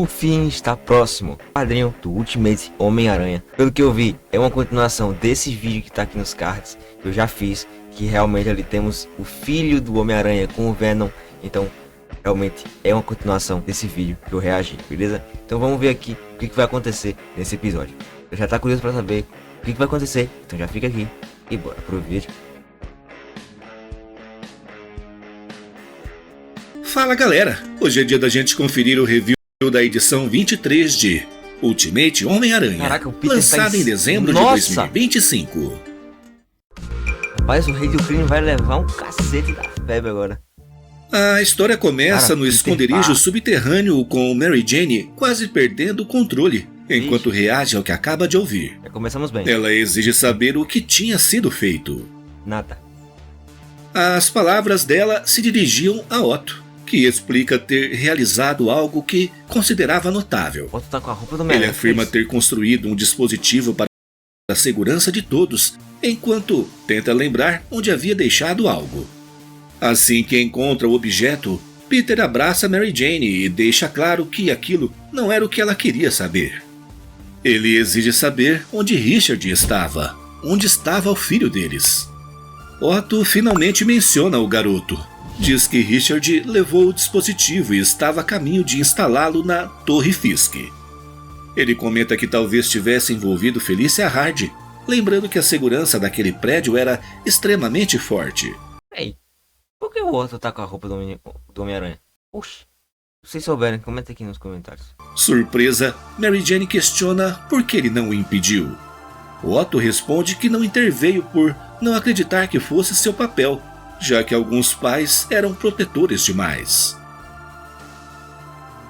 O fim está próximo. Padrinho do Ultimate Homem-Aranha. Pelo que eu vi, é uma continuação desse vídeo que tá aqui nos cards. Que eu já fiz. Que realmente ali temos o filho do Homem-Aranha com o Venom. Então, realmente é uma continuação desse vídeo que eu reagi, beleza? Então vamos ver aqui o que vai acontecer nesse episódio. Você já tá curioso para saber o que vai acontecer? Então já fica aqui e bora pro vídeo. Fala galera, hoje é dia da gente conferir o review da edição 23 de Ultimate Homem-Aranha, Caraca, o Peter lançado tá em dezembro de 2025. Rapaz, o Rei do Crime vai levar um cacete da febre agora. A história começa Cara, no Peter esconderijo tá subterrâneo com Mary Jane quase perdendo o controle, enquanto reage ao que acaba de ouvir. Já começamos bem. Ela exige saber o que tinha sido feito. Nada. As palavras dela se dirigiam a Otto, que explica ter realizado algo que considerava notável. Otto tá com a roupa do Ele Homem-Aranha. afirma ter construído um dispositivo para a segurança de todos, enquanto tenta lembrar onde havia deixado algo. Assim que encontra o objeto, Peter abraça Mary Jane e deixa claro que aquilo não era o que ela queria saber. Ele exige saber onde Richard estava, onde estava o filho deles. Otto finalmente menciona o garoto. Diz que Richard levou o dispositivo e estava a caminho de instalá-lo na Torre Fisk. Ele comenta que talvez tivesse envolvido Felicia Hardy, lembrando que a segurança daquele prédio era extremamente forte. Ei, por que o Otto tá com a roupa do Homem-Aranha? Oxi. Se vocês souberem, comenta aqui nos comentários. Surpresa, Mary Jane questiona por que ele não o impediu. Otto responde que não interveio por não acreditar que fosse seu papel, já que alguns pais eram protetores demais.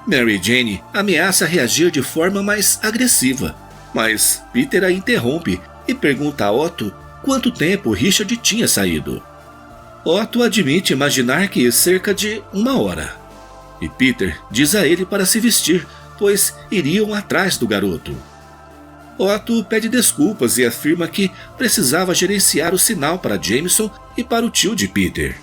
Mary Jane ameaça reagir de forma mais agressiva, mas Peter a interrompe e pergunta a Otto quanto tempo Richard tinha saído. Otto admite imaginar que cerca de 1 hora. E Peter diz a ele para se vestir, pois iriam atrás do garoto. Otto pede desculpas e afirma que precisava gerenciar o sinal para Jameson e para o tio de Peter.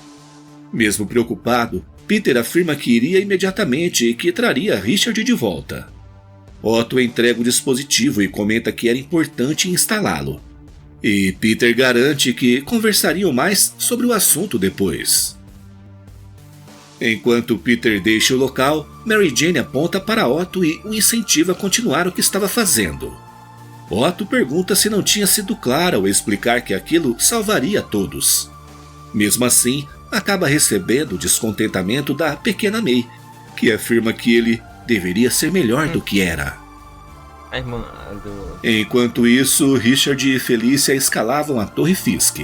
Mesmo preocupado, Peter afirma que iria imediatamente e que traria Richard de volta. Otto entrega o dispositivo e comenta que era importante instalá-lo. E Peter garante que conversariam mais sobre o assunto depois. Enquanto Peter deixa o local, Mary Jane aponta para Otto e o incentiva a continuar o que estava fazendo. Otto pergunta se não tinha sido clara ao explicar que aquilo salvaria todos. Mesmo assim, acaba recebendo o descontentamento da pequena May, que afirma que ele deveria ser melhor do que era. A irmã do... Enquanto isso, Richard e Felicia escalavam a Torre Fisk.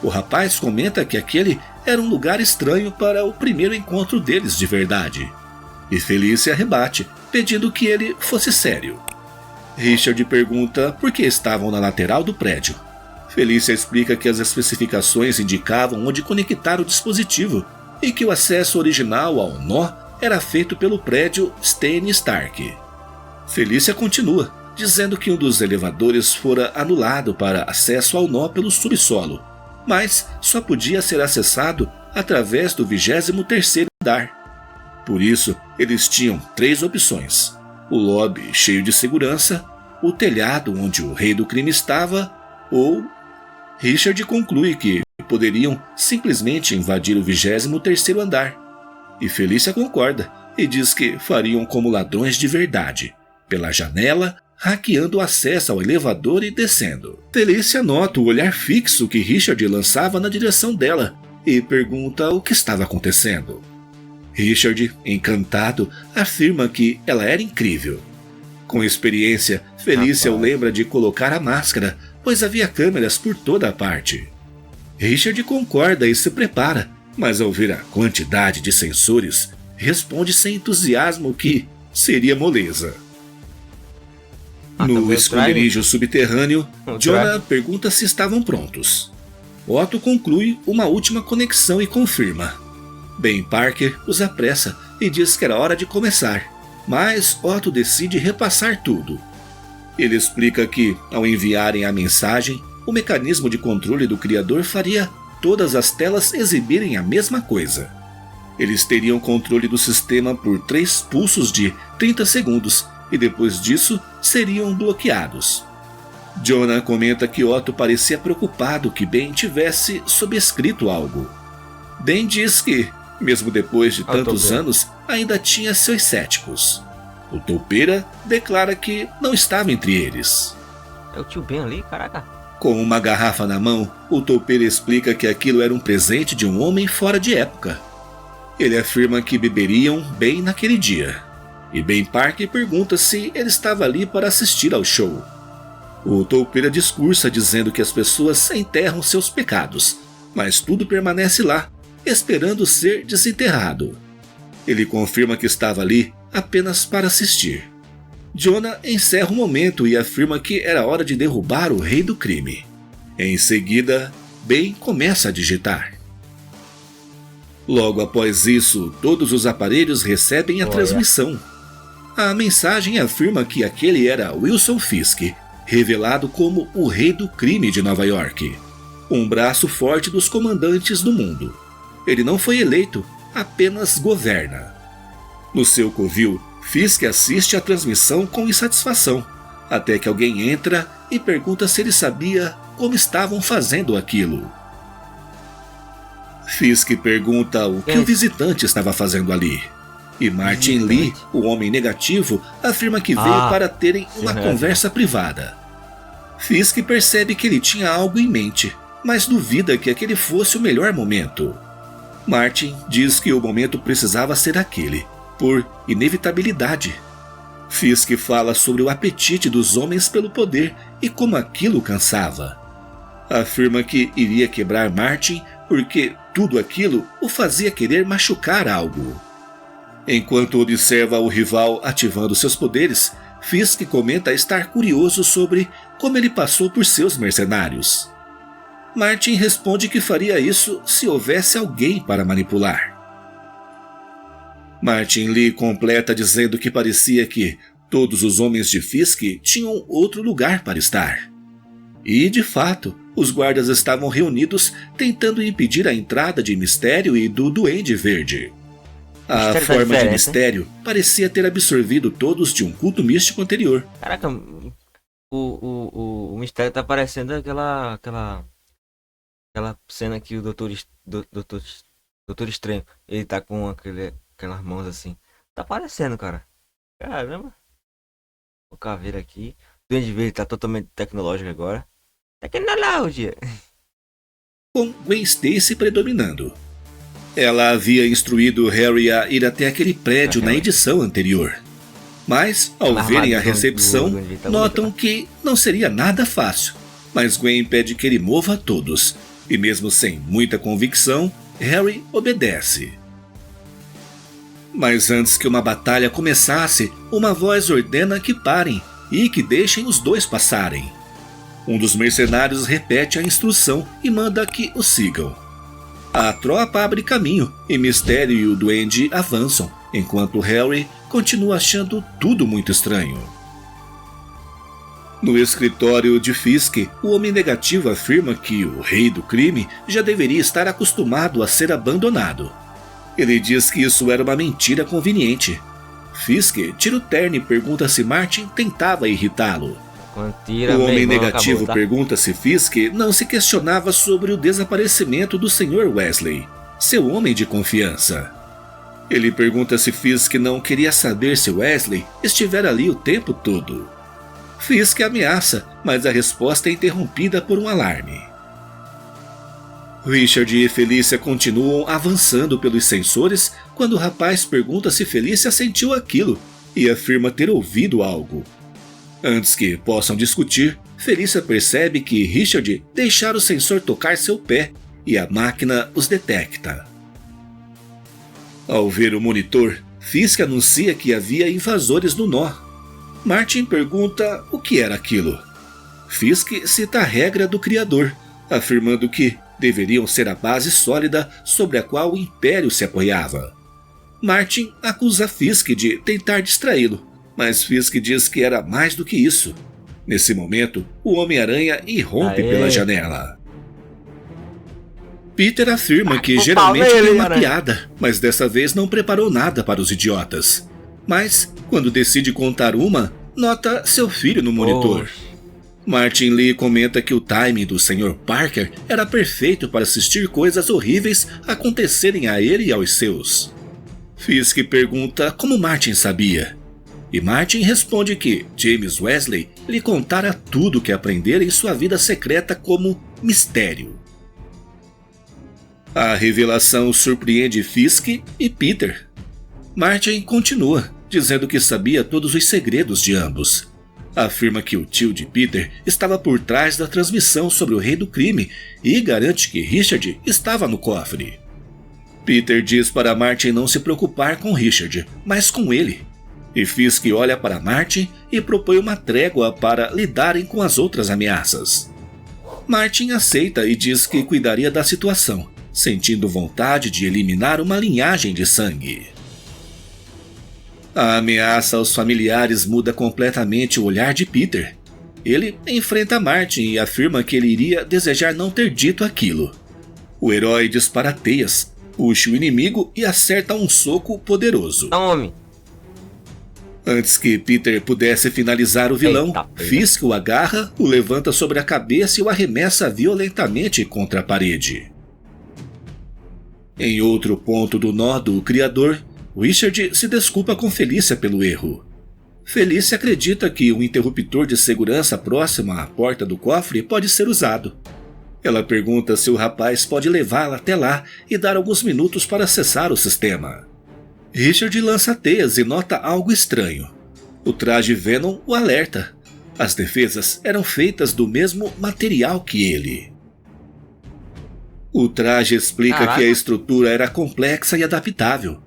O rapaz comenta que aquele era um lugar estranho para o primeiro encontro deles de verdade. E Felicia rebate, pedindo que ele fosse sério. Richard pergunta por que estavam na lateral do prédio. Felicia explica que as especificações indicavam onde conectar o dispositivo e que o acesso original ao nó era feito pelo prédio Stane Stark. Felicia continua, dizendo que um dos elevadores fora anulado para acesso ao nó pelo subsolo, mas só podia ser acessado através do 23º andar. Por isso, eles tinham 3 opções: o lobby cheio de segurança, o telhado onde o Rei do Crime estava, ou... Richard conclui que poderiam simplesmente invadir o 23º andar. E Felicia concorda e diz que fariam como ladrões de verdade, pela janela, hackeando o acesso ao elevador e descendo. Felicia nota o olhar fixo que Richard lançava na direção dela e pergunta o que estava acontecendo. Richard, encantado, afirma que ela era incrível. Com experiência, Felicia o lembra de colocar a máscara, pois havia câmeras por toda a parte. Richard concorda e se prepara, mas ao ver a quantidade de sensores, responde sem entusiasmo que seria moleza. No esconderijo subterrâneo, Jonah pergunta se estavam prontos. Otto conclui uma última conexão e confirma. Ben Parker os apressa e diz que era hora de começar, mas Otto decide repassar tudo. Ele explica que, ao enviarem a mensagem, o mecanismo de controle do criador faria todas as telas exibirem a mesma coisa. Eles teriam controle do sistema por 3 pulsos de 30 segundos e depois disso seriam bloqueados. Jonah comenta que Otto parecia preocupado que Ben tivesse sobrescrito algo. Ben diz que, mesmo depois de tantos anos, ainda tinha seus céticos. O toupeira declara que não estava entre eles. É o tio Ben ali, caraca. Com uma garrafa na mão, o toupeira explica que aquilo era um presente de um homem fora de época. Ele afirma que beberiam bem naquele dia. E Ben Parker pergunta se ele estava ali para assistir ao show. O toupeira discursa dizendo que as pessoas enterram seus pecados, mas tudo permanece lá, esperando ser desenterrado. Ele confirma que estava ali apenas para assistir. Jonah encerra o momento e afirma que era hora de derrubar o rei do crime. Em seguida, Ben começa a digitar. Logo após isso, todos os aparelhos recebem a transmissão. A mensagem afirma que aquele era Wilson Fisk, revelado como o rei do crime de Nova York, um braço forte dos comandantes do mundo. Ele não foi eleito, apenas governa. No seu covil, Fisk assiste à transmissão com insatisfação, até que alguém entra e pergunta se ele sabia como estavam fazendo aquilo. Fisk pergunta o que o visitante estava fazendo ali. E Martin Lee, o homem negativo, afirma que veio para terem uma conversa privada. Fisk percebe que ele tinha algo em mente, mas duvida que aquele fosse o melhor momento. Martin diz que o momento precisava ser aquele, por inevitabilidade. Fisk fala sobre o apetite dos homens pelo poder e como aquilo cansava. Afirma que iria quebrar Martin porque tudo aquilo o fazia querer machucar algo. Enquanto observa o rival ativando seus poderes, Fisk comenta estar curioso sobre como ele passou por seus mercenários. Martin responde que faria isso se houvesse alguém para manipular. Martin Lee completa dizendo que parecia que todos os homens de Fisk tinham outro lugar para estar. E, de fato, os guardas estavam reunidos tentando impedir a entrada de Mistério e do Duende Verde. A forma de Mistério parecia ter absorvido todos de um culto místico anterior. Caraca, o Mistério tá parecendo aquela cena que o Doutor Estranho, ele tá com aquelas mãos assim. Tá parecendo, cara. Caramba. O caveira aqui. O Duende Verde tá totalmente tecnológico agora. Tecnologia. Com Gwen Stacy predominando. Ela havia instruído Harry a ir até aquele prédio na edição anterior. Mas, ao verem a recepção, notam que não seria nada fácil. Mas Gwen pede que ele mova a todos. E mesmo sem muita convicção, Harry obedece. Mas antes que uma batalha começasse, uma voz ordena que parem e que deixem os dois passarem. Um dos mercenários repete a instrução e manda que o sigam. A tropa abre caminho e Mistério e o Duende avançam, enquanto Harry continua achando tudo muito estranho. No escritório de Fisk, o homem negativo afirma que o rei do crime já deveria estar acostumado a ser abandonado. Ele diz que isso era uma mentira conveniente. Fisk tira o terno e pergunta se Martin tentava irritá-lo. O homem negativo pergunta se Fisk não se questionava sobre o desaparecimento do Sr. Wesley, seu homem de confiança. Ele pergunta se Fisk não queria saber se Wesley estivera ali o tempo todo. Fisk ameaça, mas a resposta é interrompida por um alarme. Richard e Felícia continuam avançando pelos sensores quando o rapaz pergunta se Felícia sentiu aquilo e afirma ter ouvido algo. Antes que possam discutir, Felícia percebe que Richard deixara o sensor tocar seu pé e a máquina os detecta. Ao ver o monitor, Fisk anuncia que havia invasores no nó. Martin pergunta o que era aquilo. Fisk cita a regra do Criador, afirmando que deveriam ser a base sólida sobre a qual o Império se apoiava. Martin acusa Fisk de tentar distraí-lo, mas Fisk diz que era mais do que isso. Nesse momento, o Homem-Aranha irrompe pela janela. Peter afirma que vou geralmente falar tem ele, uma aranha. piada, mas dessa vez não preparou nada para os idiotas. Mas, quando decide contar uma, nota seu filho no monitor. Oxe. Martin Lee comenta que o timing do Sr. Parker era perfeito para assistir coisas horríveis acontecerem a ele e aos seus. Fisk pergunta como Martin sabia. E Martin responde que James Wesley lhe contara tudo o que aprendera em sua vida secreta como mistério. A revelação surpreende Fisk e Peter. Martin continua, dizendo que sabia todos os segredos de ambos. Afirma que o tio de Peter estava por trás da transmissão sobre o rei do crime e garante que Richard estava no cofre. Peter diz para Martin não se preocupar com Richard, mas com ele. E Fisk olha para Martin e propõe uma trégua para lidarem com as outras ameaças. Martin aceita e diz que cuidaria da situação, sentindo vontade de eliminar uma linhagem de sangue. A ameaça aos familiares muda completamente o olhar de Peter. Ele enfrenta Martin e afirma que ele iria desejar não ter dito aquilo. O herói dispara teias, puxa o inimigo e acerta um soco poderoso. Tome. Antes que Peter pudesse finalizar o vilão, Eita, Fisk o agarra, o levanta sobre a cabeça e o arremessa violentamente contra a parede. Em outro ponto do nó do criador, Richard se desculpa com Felícia pelo erro. Felícia acredita que um interruptor de segurança próximo à porta do cofre pode ser usado. Ela pergunta se o rapaz pode levá-la até lá e dar alguns minutos para acessar o sistema. Richard lança teias e nota algo estranho. O traje Venom o alerta. As defesas eram feitas do mesmo material que ele. O traje explica Caraca. que a estrutura era complexa e adaptável.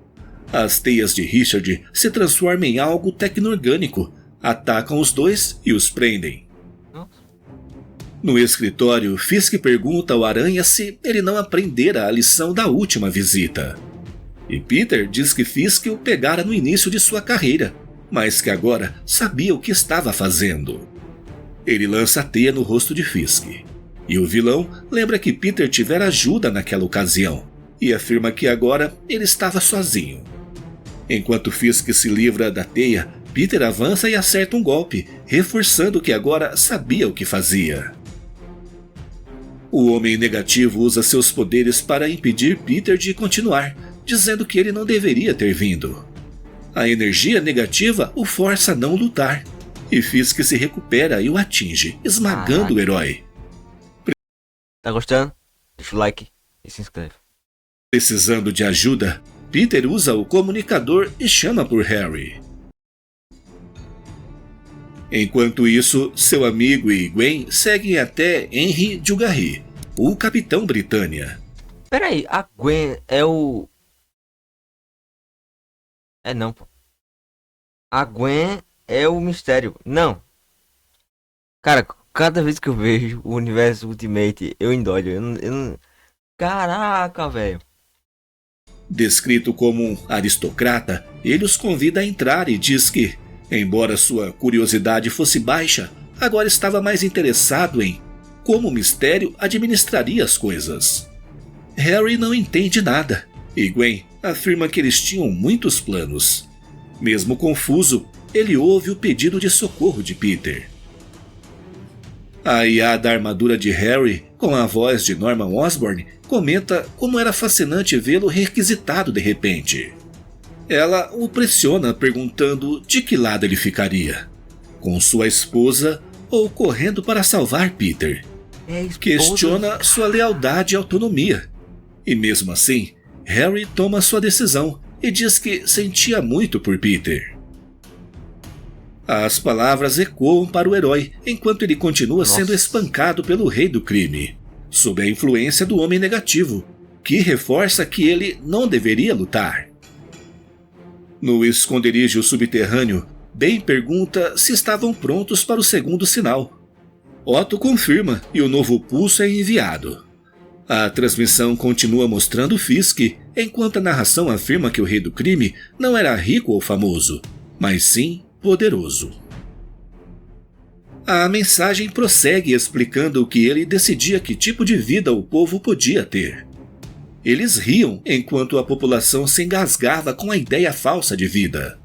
As teias de Richard se transformam em algo tecno-orgânico, atacam os dois e os prendem. No escritório, Fisk pergunta ao Aranha se ele não aprendera a lição da última visita. E Peter diz que Fisk o pegara no início de sua carreira, mas que agora sabia o que estava fazendo. Ele lança a teia no rosto de Fisk. E o vilão lembra que Peter tivera ajuda naquela ocasião, e afirma que agora ele estava sozinho. Enquanto Fisk se livra da teia, Peter avança e acerta um golpe, reforçando que agora sabia o que fazia. O Homem Negativo usa seus poderes para impedir Peter de continuar, dizendo que ele não deveria ter vindo. A energia negativa o força a não lutar, e Fisk se recupera e o atinge, esmagando o herói. Tá gostando? Deixa o like e se inscreve. Precisando de ajuda, Peter usa o comunicador e chama por Harry. Enquanto isso, seu amigo e Gwen seguem até Henry Djugari, o Capitão Britânia. Peraí, a Gwen é o... É não, pô. A Gwen é o mistério. Não. Cara, cada vez que eu vejo o universo Ultimate, eu endoido. Eu não... Caraca, velho. Descrito como um aristocrata, ele os convida a entrar e diz que, embora sua curiosidade fosse baixa, agora estava mais interessado em como o mistério administraria as coisas. Harry não entende nada, e Gwen afirma que eles tinham muitos planos. Mesmo confuso, ele ouve o pedido de socorro de Peter. A IA da armadura de Harry, com a voz de Norman Osborn, comenta como era fascinante vê-lo requisitado de repente. Ela o pressiona perguntando de que lado ele ficaria, com sua esposa ou correndo para salvar Peter. Questiona sua lealdade e autonomia. E mesmo assim, Harry toma sua decisão e diz que sentia muito por Peter. As palavras ecoam para o herói enquanto ele continua sendo espancado pelo rei do crime, sob a influência do Homem Negativo, que reforça que ele não deveria lutar. No esconderijo subterrâneo, Ben pergunta se estavam prontos para o segundo sinal. Otto confirma e o novo pulso é enviado. A transmissão continua mostrando Fisk, enquanto a narração afirma que o rei do crime não era rico ou famoso, mas sim poderoso. A mensagem prossegue explicando que ele decidia que tipo de vida o povo podia ter. Eles riam enquanto a população se engasgava com a ideia falsa de vida.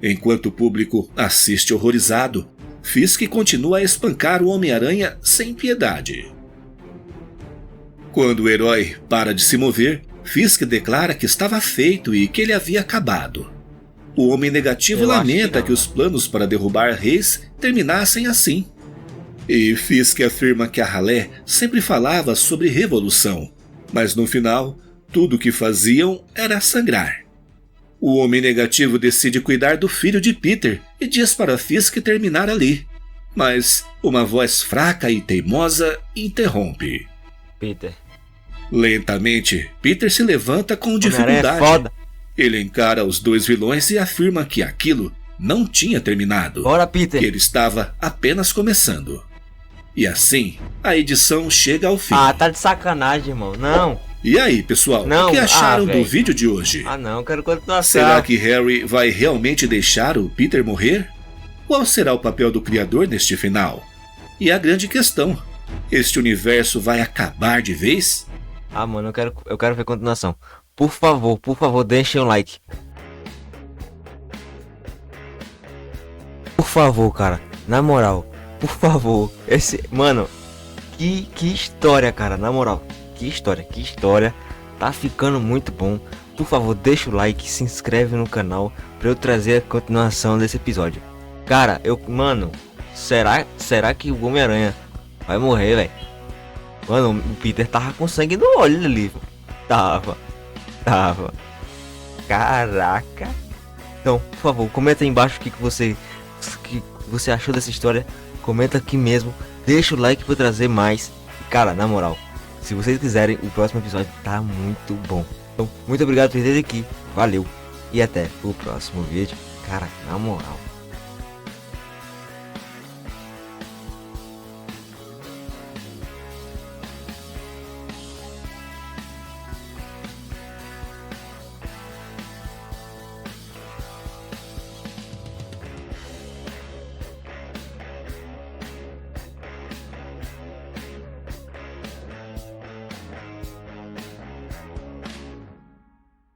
Enquanto o público assiste horrorizado, Fisk continua a espancar o Homem-Aranha sem piedade. Quando o herói para de se mover, Fisk declara que estava feito e que ele havia acabado. O Homem Negativo lamenta que os planos para derrubar Reis terminassem assim. E Fisk afirma que a ralé sempre falava sobre revolução, mas no final, tudo o que faziam era sangrar. O Homem Negativo decide cuidar do filho de Peter e diz para Fisk terminar ali. Mas uma voz fraca e teimosa interrompe. Peter. Lentamente, Peter se levanta com dificuldade. Foda. Ele encara os dois vilões e afirma que aquilo não tinha terminado. Bora, Peter. Que ele estava apenas começando. E assim, a edição chega ao fim. Ah, tá de sacanagem, irmão. Não. E aí, pessoal, não. O que acharam do véio. vídeo de hoje? Ah, não, quero continuação. Será que Harry vai realmente deixar o Peter morrer? Qual será o papel do criador neste final? E a grande questão, este universo vai acabar de vez? Ah, mano, eu quero ver continuação. Por favor, deixem um like. Por favor, cara, na moral, por favor. Mano, que história, cara, na moral. Que história. Tá ficando muito bom. Por favor, deixa o like, se inscreve no canal pra eu trazer a continuação desse episódio. Cara, mano, será que o Homem-Aranha vai morrer, velho? Mano, o Peter tava com sangue no olho ali. Tava. Caraca. Então, por favor, comenta aí embaixo o que você achou dessa história. Comenta aqui mesmo. Deixa o like pra eu trazer mais. Cara, na moral, se vocês quiserem, o próximo episódio tá muito bom. Então, muito obrigado por ter aqui. Valeu. E até o próximo vídeo. Cara, na moral.